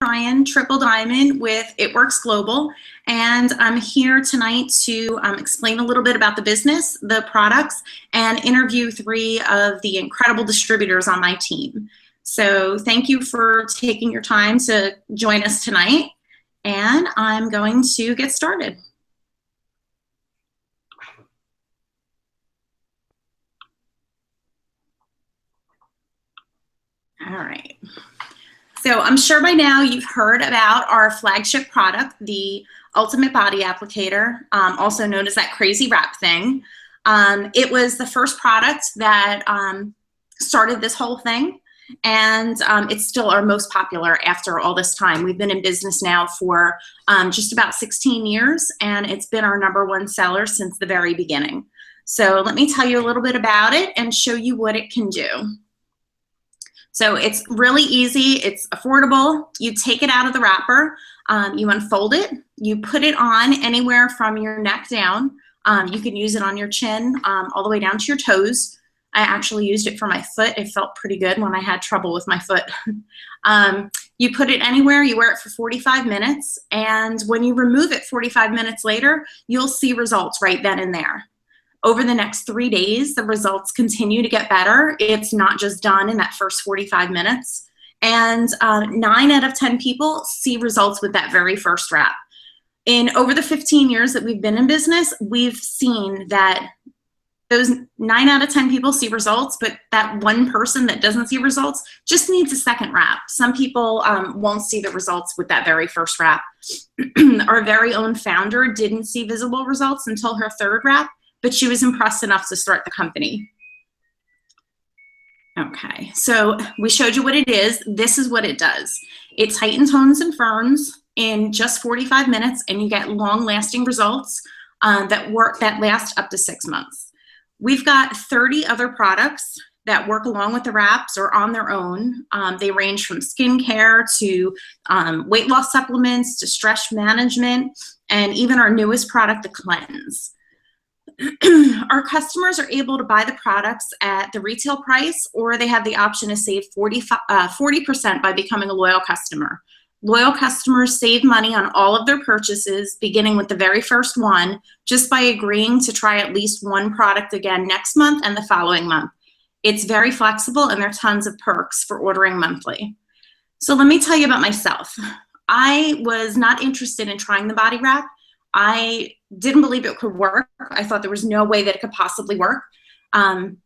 Ryan, Triple Diamond with It Works Global, and I'm here tonight to explain a little bit about the business, the products, and interview 3 of the incredible distributors on my team. So thank you for taking your time to join us tonight, and I'm going to get started. All right. So I'm sure by now you've heard about our flagship product, the Ultimate Body Applicator, also known as that crazy wrap thing. It was the first product that started this whole thing, and it's still our most popular after all this time. We've been in business now for just about 16 years, and it's been our #1 seller since the very beginning. So let me tell you a little bit about it and show you what it can do. So it's really easy, it's affordable. You take it out of the wrapper, you unfold it, you put it on anywhere from your neck down. You can use it on your chin, all the way down to your toes. I actually used it for my foot. It felt pretty good when I had trouble with my foot. You put it anywhere, you wear it for 45 minutes, and when you remove it 45 minutes later, you'll see results right then and there. Over the next 3 days, the results continue to get better. It's not just done in that first 45 minutes. And 9 out of 10 people see results with that very first wrap. In over the 15 years that we've been in business, we've seen that those 9 out of 10 people see results, but that one person that doesn't see results just needs a second wrap. Some people won't see the results with that very first wrap. Our very own founder didn't see visible results until her 3rd wrap, but she was impressed enough to start the company. Okay, so we showed you what it is. This is what it does. It tightens, tones, and firms in just 45 minutes, and you get long-lasting results that last up to 6 months. We've got 30 other products that work along with the wraps or on their own. They range from skincare to weight loss supplements to stress management, and even our newest product, the cleanse. Our customers are able to buy the products at the retail price, or they have the option to save 40% by becoming a loyal customer. Loyal customers save money on all of their purchases, beginning with the very first one, just by agreeing to try at least one product again next month and the following month. It's very flexible, and there are tons of perks for ordering monthly. So let me tell you about myself. I was not interested in trying the body wrap. I didn't believe it could work. I thought there was no way that it could possibly work. I'm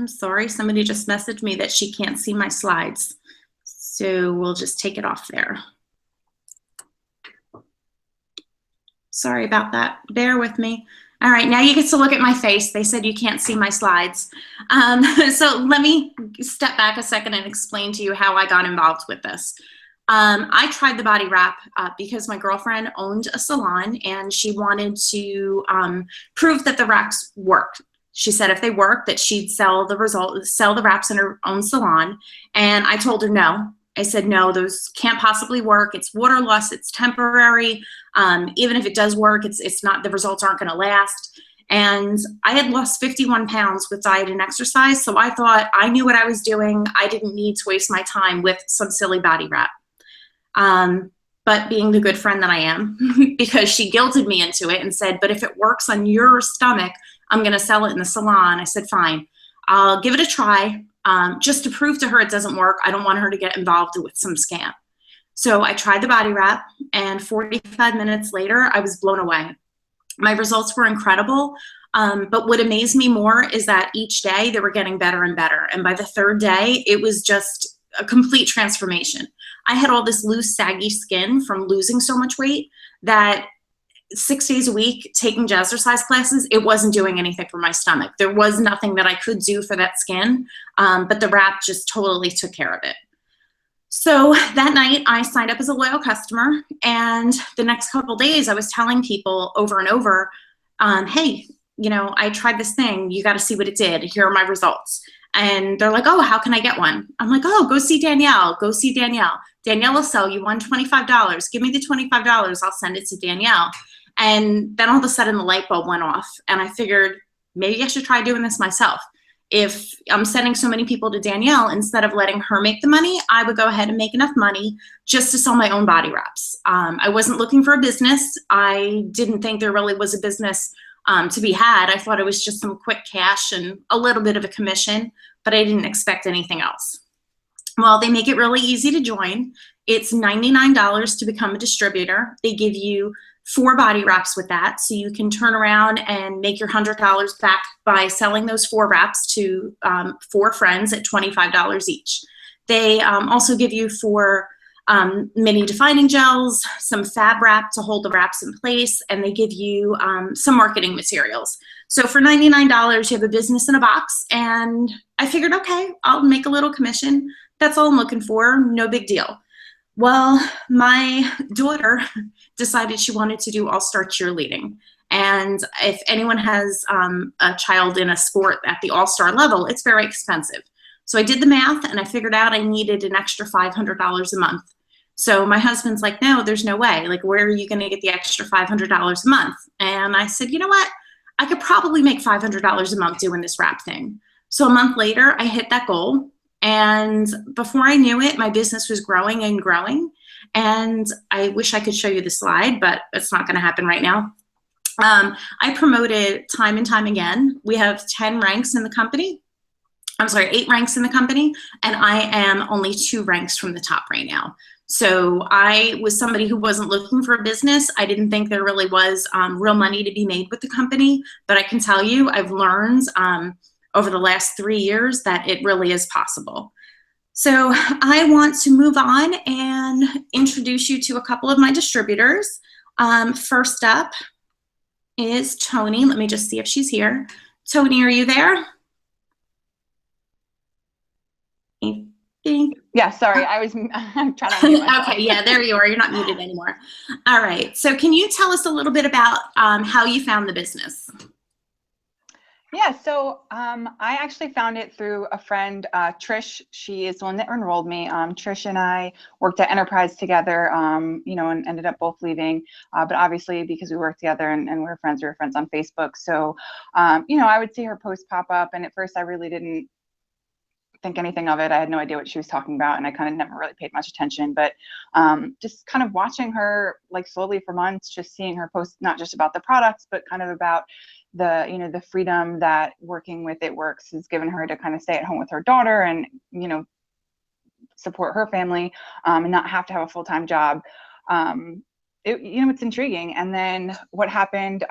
sorry, somebody just messaged me that she can't see my slides. So we'll just take it off there. Sorry about that, bear with me. All right, now you get to look at my face. They said you can't see my slides. So let me step back a second and explain to you how I got involved with this. I tried the body wrap because my girlfriend owned a salon, and she wanted to prove that the wraps worked. She said if they worked, that she'd sell the wraps in her own salon. And I told her no. I said, no, those can't possibly work. It's water loss, it's temporary. Even if it does work, it's not, the results aren't gonna last. And I had lost 51 pounds with diet and exercise, so I thought I knew what I was doing. I didn't need to waste my time with some silly body wrap. But being the good friend that I am, because she guilted me into it and said, but if it works on your stomach, I'm gonna sell it in the salon. I said, fine, I'll give it a try. Just to prove to her it doesn't work. I don't want her to get involved with some scam. So I tried the body wrap, and 45 minutes later, I was blown away. My results were incredible, but what amazed me more is that each day they were getting better and better. And by the 3rd day, it was just a complete transformation. I had all this loose, saggy skin from losing so much weight that 6 days a week taking jazzercise classes, it wasn't doing anything for my stomach. There was nothing that I could do for that skin, but the wrap just totally took care of it. So that night I signed up as a loyal customer, and the next couple days I was telling people over and over, hey, you know, I tried this thing, you gotta see what it did, here are my results. And they're like, oh, how can I get one? I'm like, oh, go see Danielle, go see Danielle. Danielle will sell you one $25. Give me the $25, I'll send it to Danielle. And then all of a sudden the light bulb went off, and I figured maybe I should try doing this myself. if I'm sending so many people to Danielle, instead of letting her make the money, I would go ahead and make enough money just to sell my own body wraps. I wasn't looking for a business. I didn't think there really was a business to be had. I thought it was just some quick cash and a little bit of a commission, but I didn't expect anything else. Well, they make it really easy to join. It's $99 to become a distributor. They give you 4 body wraps with that, so you can turn around and make your $100 back by selling those 4 wraps to 4 friends at $25 each. They also give you 4 mini defining gels, some fab wrap to hold the wraps in place, and they give you some marketing materials. So for $99, you have a business in a box, and I figured, okay, I'll make a little commission. That's all I'm looking for, no big deal. Well, my daughter decided she wanted to do all-star cheerleading. And if anyone has a child in a sport at the all-star level, it's very expensive. So I did the math and I figured out I needed an extra $500 a month. So my husband's like, no, there's no way. Like, where are you going to get the extra $500 a month? And I said, you know what? I could probably make $500 a month doing this wrap thing. So a month later, I hit that goal. And before I knew it, my business was growing and growing. And I wish I could show you the slide, but it's not going to happen right now. I promoted time and time again. We have 10 ranks in the company. I'm sorry, 8 ranks in the company. And I am only 2 ranks from the top right now. So I was somebody who wasn't looking for a business. I didn't think there really was real money to be made with the company. But I can tell you, I've learned over the last 3 years that it really is possible. So I want to move on and introduce you to a couple of my distributors. First up is Tony. Let me just see if she's here. Tony, are you there? I think. Yeah, sorry, I'm trying to mute myself. Okay, yeah, there you are. You're not muted anymore. All right, so can you tell us a little bit about how you found the business? Yeah, so I actually found it through a friend, Trish. She is the one that enrolled me. Trish and I worked at Enterprise together, you know, and ended up both leaving. But obviously, because we worked together and we were friends on Facebook. So, you know, I would see her post pop up, and at first I really didn't think anything of it. I had no idea what she was talking about, and I kind of never really paid much attention. But just kind of watching her, like, slowly for months, just seeing her post not just about the products, but kind of about the, you know, the freedom that working with It Works has given her to kind of stay at home with her daughter and, you know, support her family and not have to have a full-time job. You know, it's intriguing. And then what happened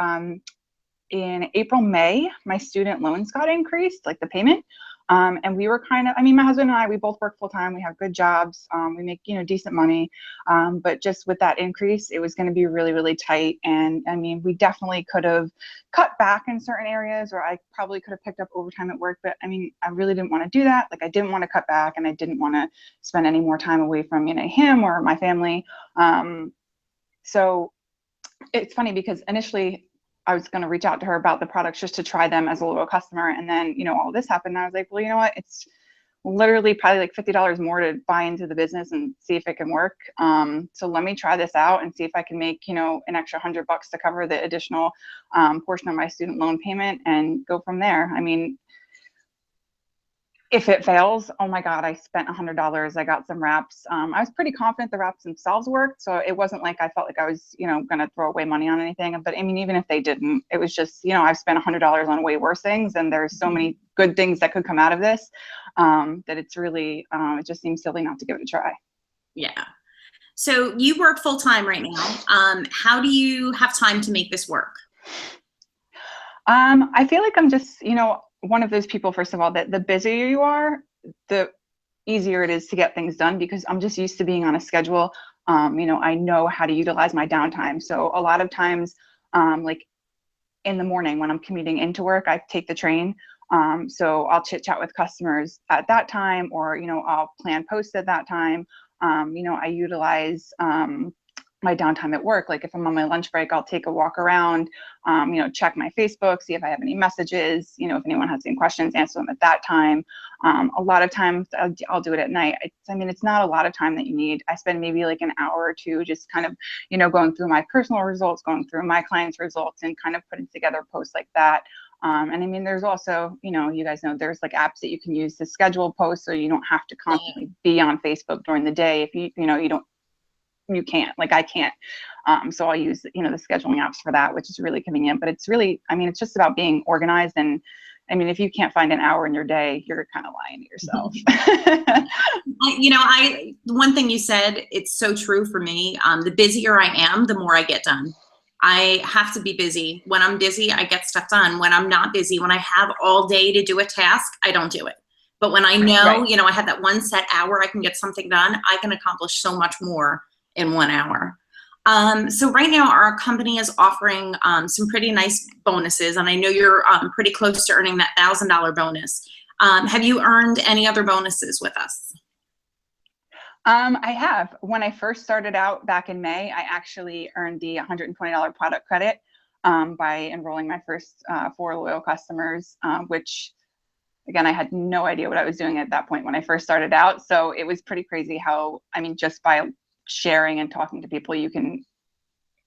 in April, May, my student loans got increased, like the payment. And we were kind of, I mean, my husband and I, we both work full time. We have good jobs. We make, you know, decent money. But just with that increase, it was going to be really, really tight. And I mean, we definitely could have cut back in certain areas, or I probably could have picked up overtime at work. But I mean, I really didn't want to do that. Like, I didn't want to cut back, and I didn't want to spend any more time away from, you know, him or my family. So it's funny because initially I was going to reach out to her about the products just to try them as a loyal customer. And then, you know, all this happened. And I was like, well, you know what? It's literally probably like $50 more to buy into the business and see if it can work. So let me try this out and see if I can make, you know, an extra $100 to cover the additional portion of my student loan payment and go from there. I mean, if it fails, oh my God, I spent $100. I got some wraps. I was pretty confident the wraps themselves worked. So it wasn't like I felt like I was, you know, going to throw away money on anything. But I mean, even if they didn't, it was just, you know, I've spent $100 on way worse things. And there's so many good things that could come out of this that it's really, it just seems silly not to give it a try. Yeah. So you work full time right now. How do you have time to make this work? I feel like I'm just, you know, one of those people, first of all, that the busier you are, the easier it is to get things done, because I'm just used to being on a schedule. You know, I know how to utilize my downtime. So a lot of times, like in the morning when I'm commuting into work, I take the train. So I'll chit chat with customers at that time, or, you know, I'll plan posts at that time. You know, I utilize my downtime at work. Like if I'm on my lunch break, I'll take a walk around, you know, check my Facebook, see if I have any messages, you know, if anyone has any questions, answer them at that time. A lot of times I'll do it at night. I mean, it's not a lot of time that you need. I spend maybe like an hour or two just kind of, you know, going through my personal results, going through my clients' results, and kind of putting together posts like that. And I mean, there's also, you know, you guys know there's like apps that you can use to schedule posts so you don't have to constantly be on Facebook during the day. If you know, you can't, like I can't. So I'll use, you know, the scheduling apps for that, which is really convenient. But it's really, I mean, it's just about being organized. And I mean, if you can't find an hour in your day, you're kind of lying to yourself. You know, one thing you said, it's so true for me. The busier I am, the more I get done. I have to be busy. When I'm busy, I get stuff done. When I'm not busy, when I have all day to do a task, I don't do it. But when I know, Right. you know, I have that one set hour I can get something done, I can accomplish so much more in 1 hour. So right now our company is offering some pretty nice bonuses, and I know you're pretty close to earning that $1,000 bonus. Have you earned any other bonuses with us? I have. When I first started out back in May, I actually earned the $120 product credit by enrolling my first 4 loyal customers, which again, I had no idea what I was doing at that point when I first started out. So it was pretty crazy how, I mean, just by sharing and talking to people, you can,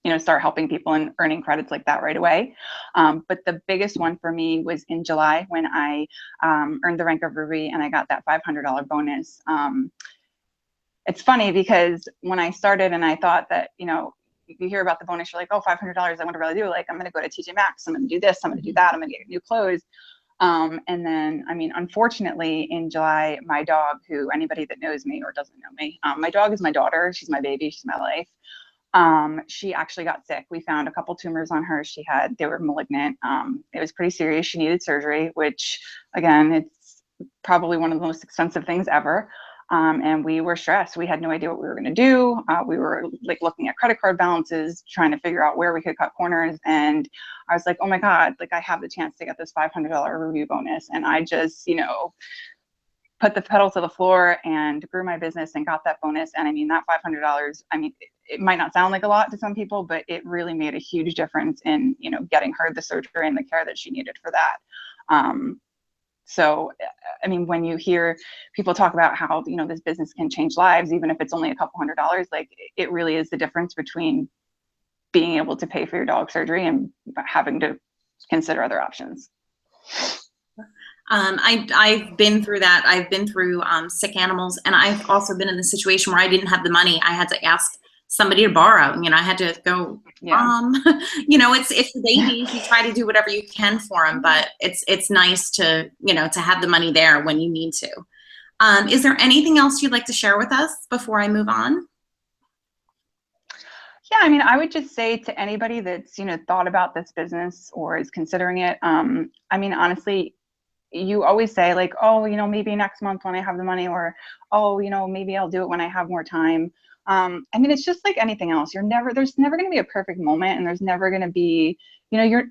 you know, start helping people and earning credits like that right away. But the biggest one for me was in July when I earned the rank of Ruby and I got that $500 bonus. It's funny because when I started and I thought that, you know, you hear about the bonus, you're like, oh, $500, I want to really do. Like, I'm going to go to TJ Maxx, I'm going to do this, I'm going to do that, I'm going to get new clothes. And then, I mean, unfortunately, in July, my dog, who anybody that knows me or doesn't know me, my dog is my daughter. She's my baby. She's my life. She actually got sick. We found a couple tumors on her. They were malignant. It was pretty serious. She needed surgery, which again, it's probably one of the most expensive things ever. And we were stressed. We had no idea what we were going to do. We were like looking at credit card balances, trying to figure out where we could cut corners. And I was like, oh my God, like I have the chance to get this $500 review bonus. And I just, you know, put the pedal to the floor and grew my business and got that bonus. And I mean, that $500, I mean, it might not sound like a lot to some people, but it really made a huge difference in, you know, getting her the surgery and the care that she needed for that. So, I mean, when you hear people talk about how, you know, this business can change lives, even if it's only a couple $100s, like it really is the difference between being able to pay for your dog surgery and having to consider other options. I've been through that. I've been through sick animals, and I've also been in the situation where I didn't have the money. I had to ask somebody to borrow. You know, I had to go. Yeah. You know, it's the babies. You try to do whatever you can for them, but it's nice to, you know, to have the money there when you need to. Is there anything else you'd like to share with us before I move on? Yeah, I mean, I would just say to anybody that's, you know, thought about this business or is considering it, I mean, honestly, you always say like, oh, you know, maybe next month when I have the money, or, oh, you know, maybe I'll do it when I have more time. I mean, it's just like anything else. There's never going to be a perfect moment, and there's never going to be, you know,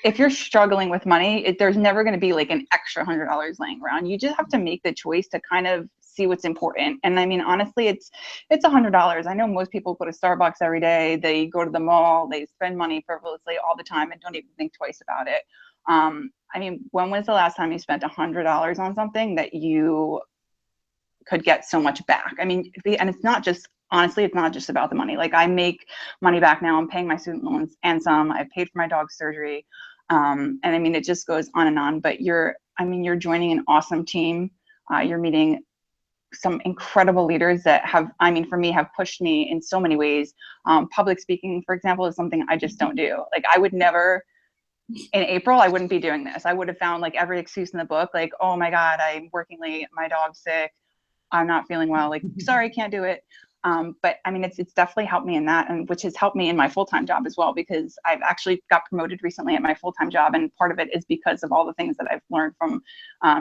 if you're struggling with money, there's never going to be like an extra $100 laying around. You just have to make the choice to kind of see what's important. And I mean, honestly, it's $100. I know most people go to Starbucks every day. They go to the mall. They spend money frivolously all the time and don't even think twice about it. I mean, when was the last time you spent $100 on something that you could get so much back? I mean, and it's not just, honestly, it's not just about the money. Like I make money back now. I'm paying my student loans and some. I paid for my dog's surgery. And I mean, it just goes on and on. But you're joining an awesome team. You're meeting some incredible leaders that have, I mean, for me, have pushed me in so many ways. Public speaking, for example, is something I just don't do. Like I would never, in April, I wouldn't be doing this. I would have found like every excuse in the book, like, oh my God, I'm working late, my dog's sick, I'm not feeling well, like, sorry, can't do it. But I mean, it's definitely helped me in that, and which has helped me in my full-time job as well, because I've actually got promoted recently at my full-time job. And part of it is because of all the things that I've learned from,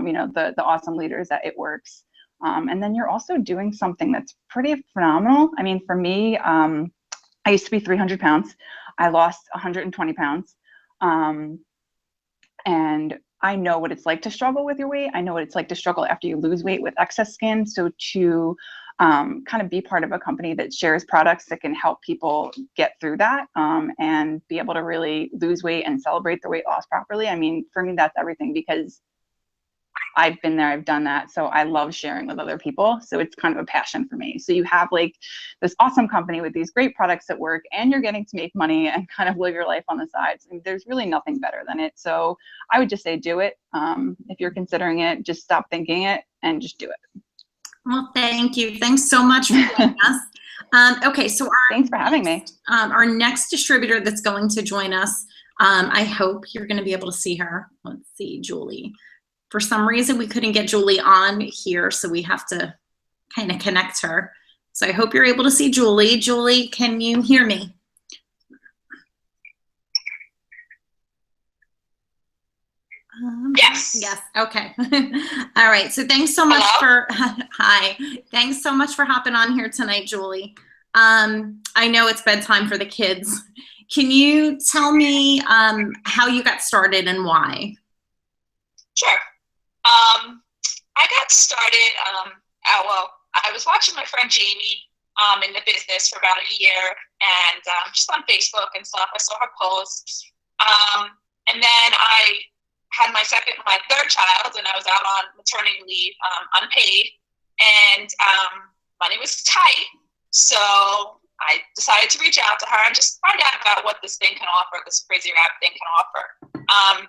you know, the awesome leaders at It Works. And then you're also doing something that's pretty phenomenal. I mean, for me, I used to be 300 pounds. I lost 120 pounds. And I know what it's like to struggle with your weight. I know what it's like to struggle after you lose weight with excess skin. So to kind of be part of a company that shares products that can help people get through that, and be able to really lose weight and celebrate their weight loss properly. I mean, for me, that's everything, because I've been there, I've done that. So I love sharing with other people. So it's kind of a passion for me. So you have like this awesome company with these great products at work, and you're getting to make money and kind of live your life on the sides. And there's really nothing better than it. So I would just say do it. If you're considering it, just stop thinking it and just do it. Well, thank you. Thanks so much for joining us. Okay, so thanks for having me. Our next distributor that's going to join us, I hope you're going to be able to see her. Let's see, Julie. For some reason, we couldn't get Julie on here, so we have to kind of connect her. So I hope you're able to see Julie. Julie, can you hear me? Yes. Yes. Okay. All right. So thanks so much for, hi. Thanks so much for hopping on here tonight, Julie. I know it's bedtime for the kids. Can you tell me how you got started and why? Sure. I got started, well, I was watching my friend Jamie in the business for about a year, and just on Facebook and stuff, I saw her posts. And then I had my third child, and I was out on maternity leave, unpaid, and money was tight. So I decided to reach out to her and just find out about what this thing can offer, this Crazy Wrap thing can offer.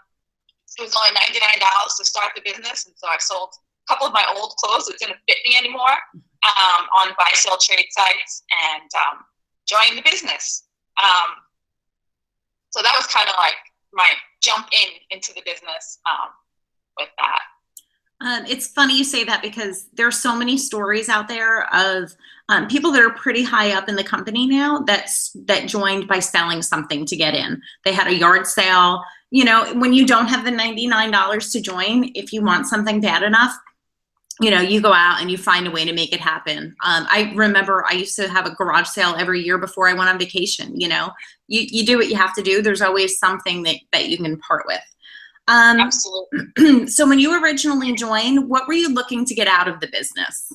It was only $99 to start the business, and so I sold a couple of my old clothes that didn't fit me anymore on buy-sell trade sites, and joined the business. So that was kind of like my jump into the business with that. It's funny you say that, because there are so many stories out there of people that are pretty high up in the company now that joined by selling something to get in. They had a yard sale. You know, when you don't have the $99 to join, if you want something bad enough, you know, you go out and you find a way to make it happen. I remember I used to have a garage sale every year before I went on vacation. You know, you do what you have to do. There's always something that you can part with. Absolutely. So when you originally joined, what were you looking to get out of the business?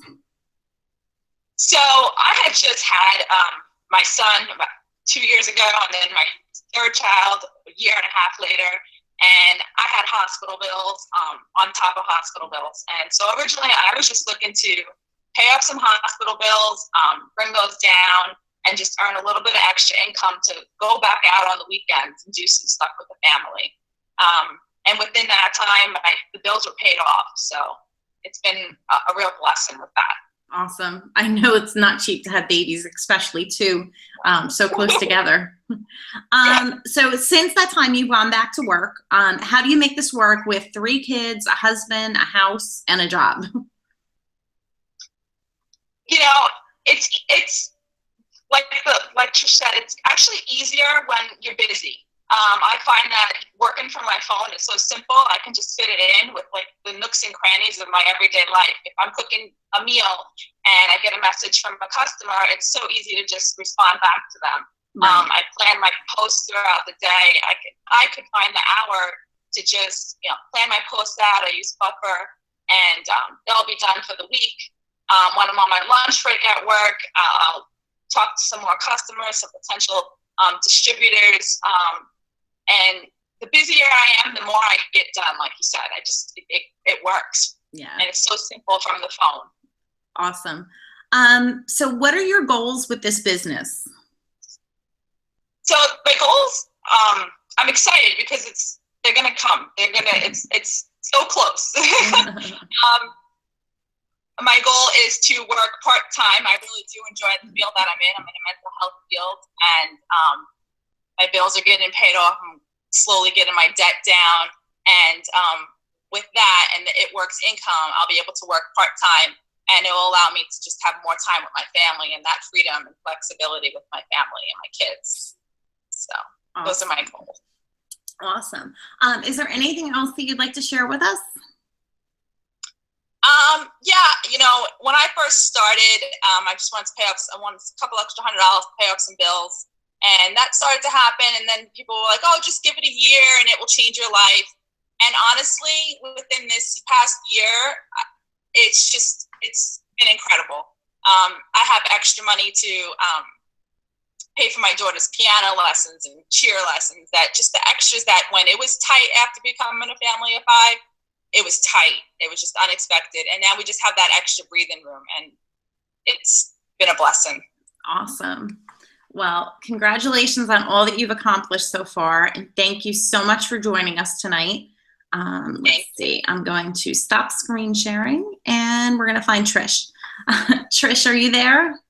So I had just had my son about 2 years ago, and then my third child a year and a half later, and I had hospital bills on top of hospital bills. And so originally I was just looking to pay off some hospital bills, bring those down, and just earn a little bit of extra income to go back out on the weekends and do some stuff with the family. And within that time, the bills were paid off. So it's been a real blessing with that. Awesome. I know it's not cheap to have babies, especially two so close together. So since that time, you've gone back to work. How do you make this work with 3 kids, a husband, a house, and a job? You know, it's like Trish said, it's actually easier when you're busy. I find that working from my phone is so simple. I can just fit it in with like the nooks and crannies of my everyday life. If I'm cooking a meal and I get a message from a customer, it's so easy to just respond back to them. Right. I plan my posts throughout the day. I could find the hour to just plan my posts out. I use Buffer, and they'll be done for the week. When I'm on my lunch break at work, I'll talk to some more customers, some potential distributors. And the busier I am, the more I get done. Like you said, it works. Yeah. And it's so simple from the phone. Awesome. So what are your goals with this business? So my goals, I'm excited because they're gonna come. It's so close. My goal is to work part-time. I really do enjoy the field that I'm in. I'm in a mental health field, and my bills are getting paid off. I'm slowly getting my debt down. And with that and the It Works income, I'll be able to work part-time, and it will allow me to just have more time with my family and that freedom and flexibility with my family and my kids. So awesome. Those are my goals. Awesome. Is there anything else that you'd like to share with us? Yeah, when I first started, I just wanted to pay off, I wanted a couple extra $100 to pay off some bills. And that started to happen. And then people were like, oh, just give it a year and it will change your life. And honestly, within this past year, it's been incredible. I have extra money to pay for my daughter's piano lessons and cheer lessons, that just the extras that when it was tight after becoming a family of 5, it was tight. It was just unexpected. And now we just have that extra breathing room, and it's been a blessing. Awesome. Well, congratulations on all that you've accomplished so far, and thank you so much for joining us tonight. Let's see. I'm going to stop screen sharing, and we're going to find Trish. Trish, are you there?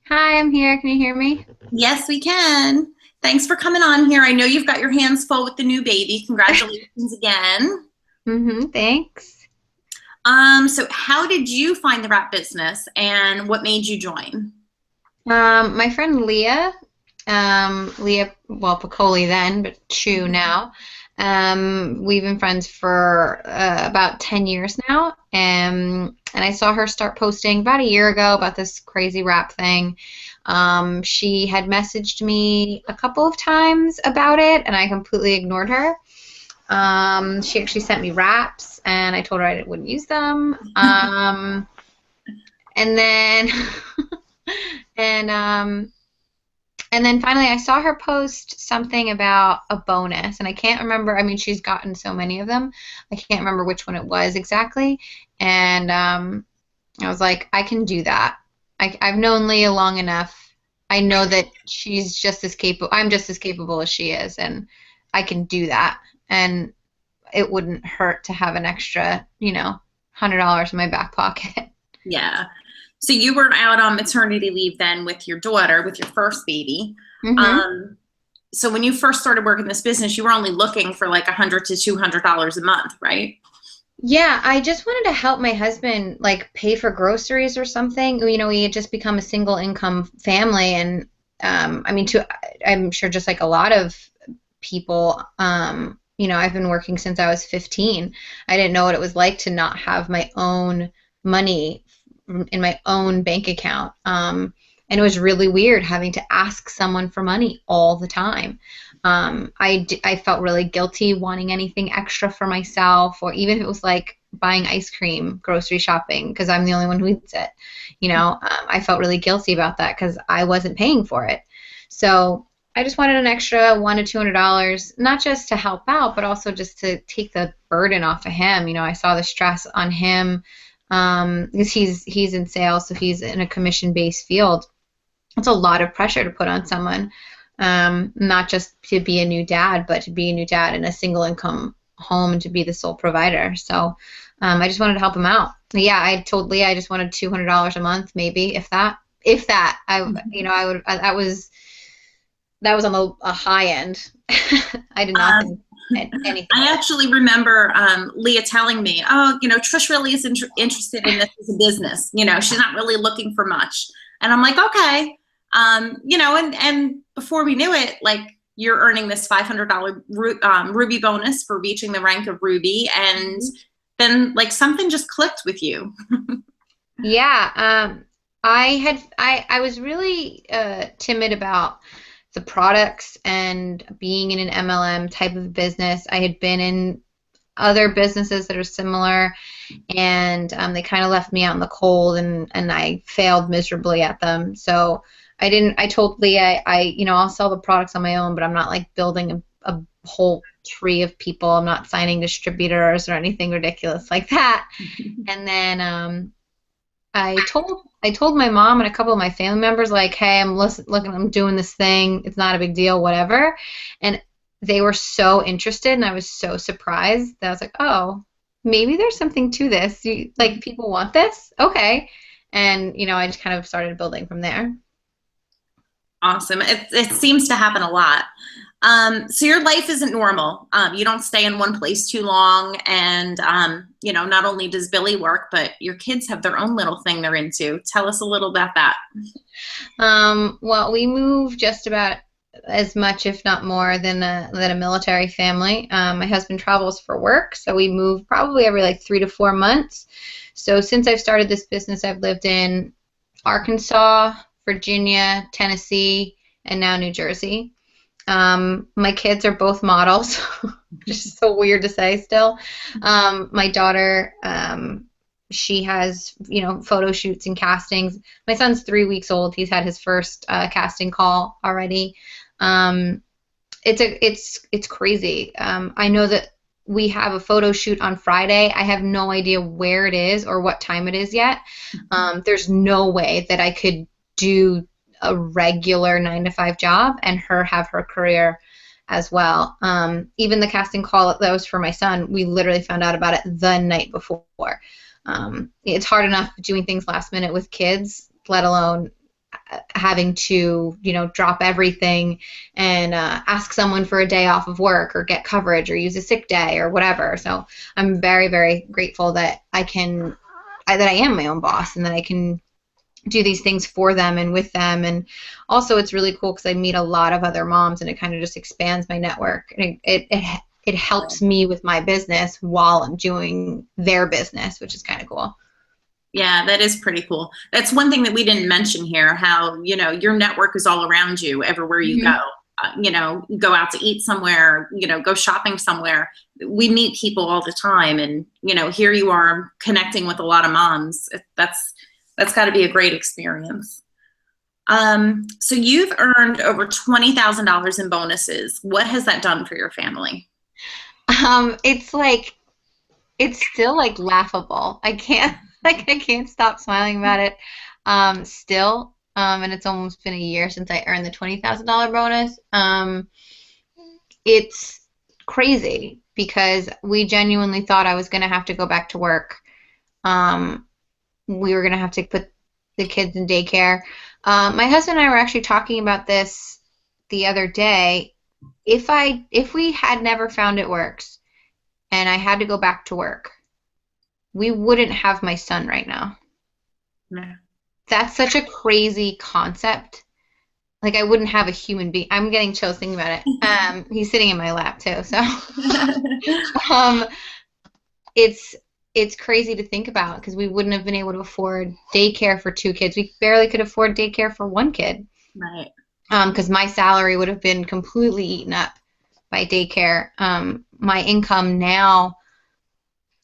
Hi, I'm here. Can you hear me? Yes, we can. Thanks for coming on here. I know you've got your hands full with the new baby. Congratulations again. Thanks. So how did you find the wrap business, and what made you join? My friend Leah, well, Piccoli then, but Chu now. We've been friends for about 10 years now, and I saw her start posting about a year ago about this crazy wrap thing. She had messaged me a couple of times about it, and I completely ignored her. She actually sent me wraps, and I told her I wouldn't use them. And then and then finally I saw her post something about a bonus, and I can't remember. I mean, she's gotten so many of them. I can't remember which one it was exactly. And I was like, I can do that. I've known Leah long enough. I know that she's just as capable. I'm just as capable as she is, and I can do that. And it wouldn't hurt to have an extra, $100 in my back pocket. Yeah. So you were out on maternity leave then with your daughter, with your first baby. So when you first started working this business, you were only looking for like $100 to $200 a month, right? Yeah, I just wanted to help my husband like pay for groceries or something. We had just become a single income family, and I'm sure just like a lot of people, I've been working since I was 15. I didn't know what it was like to not have my own money in my own bank account. And it was really weird having to ask someone for money all the time. I felt really guilty wanting anything extra for myself, or even if it was like buying ice cream, grocery shopping, because I'm the only one who eats it. I felt really guilty about that because I wasn't paying for it. So I just wanted an extra $100 to $200, not just to help out, but also just to take the burden off of him. I saw the stress on him because he's in sales, so he's in a commission-based field. It's a lot of pressure to put on someone, not just to be a new dad, but to be a new dad in a single-income home and to be the sole provider. So I just wanted to help him out. Yeah, I told Leah I just wanted $200 a month, maybe, if that. That was on a high end. I did not think anything. I actually remember Leah telling me, Trish really is interested in this as a business. She's not really looking for much. And I'm like, okay. And before we knew it, like, you're earning this $500 Ruby bonus for reaching the rank of Ruby. And then like something just clicked with you. Yeah. I was really timid about the products and being in an MLM type of business. I had been in other businesses that are similar, and they kind of left me out in the cold, and I failed miserably at them. So I told Leah, I'll sell the products on my own, but I'm not like building a whole tree of people. I'm not signing distributors or anything ridiculous like that. And then I told my mom and a couple of my family members, like, hey, I'm doing this thing. It's not a big deal, whatever. And they were so interested, and I was so surprised that I was like, oh, maybe there's something to this. Like, people want this? Okay. And, I just kind of started building from there. Awesome. It seems to happen a lot. So your life isn't normal. You don't stay in one place too long. And, not only does Billy work, but your kids have their own little thing they're into. Tell us a little about that. Well, we move just about as much, if not more, than a military family. My husband travels for work, so we move probably every like 3 to 4 months. So since I've started this business, I've lived in Arkansas, Virginia, Tennessee, and now New Jersey. My kids are both models, which is so weird to say still. My daughter, she has, photo shoots and castings. My son's 3 weeks old. He's had his first casting call already. It's crazy. I know that we have a photo shoot on Friday. I have no idea where it is or what time it is yet. There's no way that I could do a regular 9-to-5 job and her have her career as well. Even the casting call that was for my son, we literally found out about it the night before. It's hard enough doing things last minute with kids, let alone having to, drop everything and ask someone for a day off of work or get coverage or use a sick day or whatever. So I'm very, very grateful that I am my own boss and that I can do these things for them and with them. And also it's really cool because I meet a lot of other moms and it kind of just expands my network. And it helps me with my business while I'm doing their business, which is kind of cool. Yeah, that is pretty cool. That's one thing that we didn't mention here, how, your network is all around you everywhere you go. Go out to eat somewhere, go shopping somewhere. We meet people all the time. And, here you are connecting with a lot of moms. That's got to be a great experience. So you've earned over $20,000 in bonuses. What has that done for your family? It's still laughable. I can't stop smiling about it. Still. And it's almost been a year since I earned the $20,000 bonus. It's crazy because we genuinely thought I was going to have to go back to work. We were going to have to put the kids in daycare. My husband and I were actually talking about this the other day. If we had never found It Works and I had to go back to work, we wouldn't have my son right now. No. That's such a crazy concept. I wouldn't have a human being. I'm getting chills thinking about it. He's sitting in my lap too, so it's crazy to think about because we wouldn't have been able to afford daycare for 2 kids. We barely could afford daycare for 1 kid. Right. Because my salary would have been completely eaten up by daycare. My income now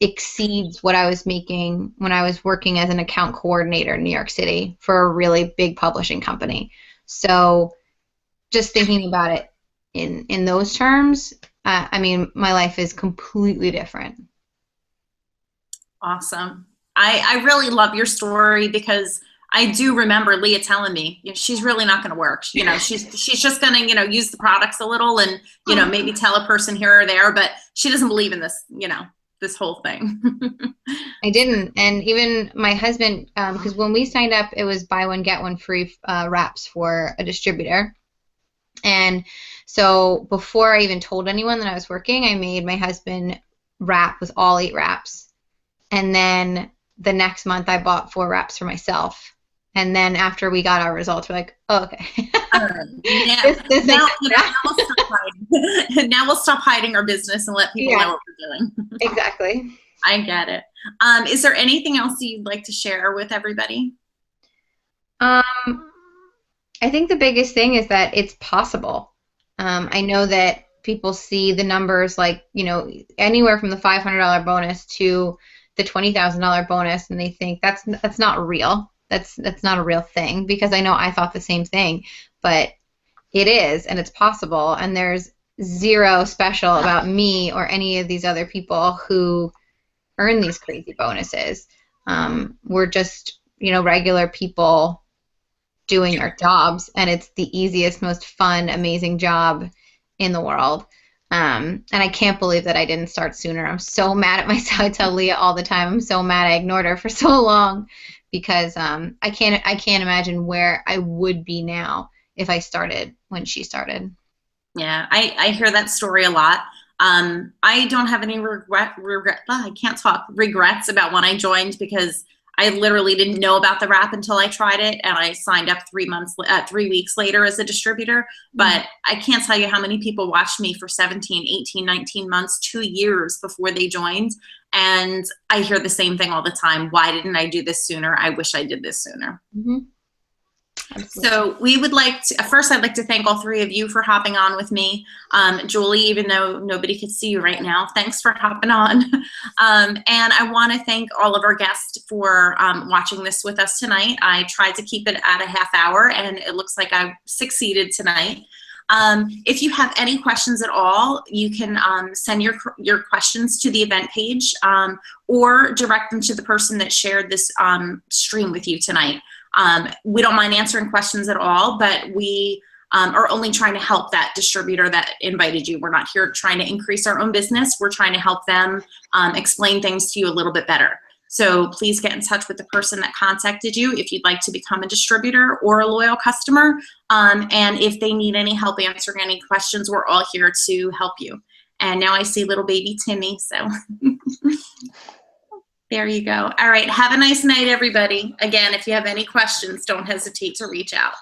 exceeds what I was making when I was working as an account coordinator in New York City for a really big publishing company. So just thinking about it in those terms, my life is completely different. Awesome. I really love your story because I do remember Leah telling me, she's really not going to work. She's just going to, use the products a little and, maybe tell a person here or there, but she doesn't believe in this, this whole thing. I didn't. And even my husband, because when we signed up, it was buy one, get one free wraps for a distributor. And so before I even told anyone that I was working, I made my husband wrap with all 8 wraps. And then the next month I bought 4 wraps for myself. And then after we got our results, we're like, oh, okay. Yeah. Now we'll stop hiding our business and let people know what we're doing. Exactly. I get it. Is there anything else you'd like to share with everybody? I think the biggest thing is that it's possible. I know that people see the numbers anywhere from the $500 bonus to the $20,000 bonus, and they think that's not real. That's not a real thing, because I know I thought the same thing, but it is, and it's possible, and there's zero special about me or any of these other people who earn these crazy bonuses. We're just, regular people doing our jobs, and it's the easiest, most fun, amazing job in the world. And I can't believe that I didn't start sooner. I'm so mad at myself. I tell Leah all the time, I'm so mad I ignored her for so long, because I can't imagine where I would be now if I started when she started. Yeah, I hear that story a lot. I don't have any regrets about when I joined, because I literally didn't know about the wrap until I tried it, and I signed up 3 weeks later as a distributor. But I can't tell you how many people watched me for 17, 18, 19 months, 2 years before they joined. And I hear the same thing all the time. Why didn't I do this sooner? I wish I did this sooner. Mm-hmm. So we would like to, first I'd like to thank all 3 of you for hopping on with me. Julie, even though nobody could see you right now, thanks for hopping on. And I want to thank all of our guests for watching this with us tonight. I tried to keep it at a half hour, and it looks like I succeeded tonight. If you have any questions at all, you can send your questions to the event page or direct them to the person that shared this stream with you tonight. We don't mind answering questions at all, but we are only trying to help that distributor that invited you. We're not here trying to increase our own business. We're trying to help them explain things to you a little bit better. So please get in touch with the person that contacted you if you'd like to become a distributor or a loyal customer. And if they need any help answering any questions, we're all here to help you. And now I see little baby Timmy, so there you go. All right, have a nice night, everybody. Again, if you have any questions, don't hesitate to reach out.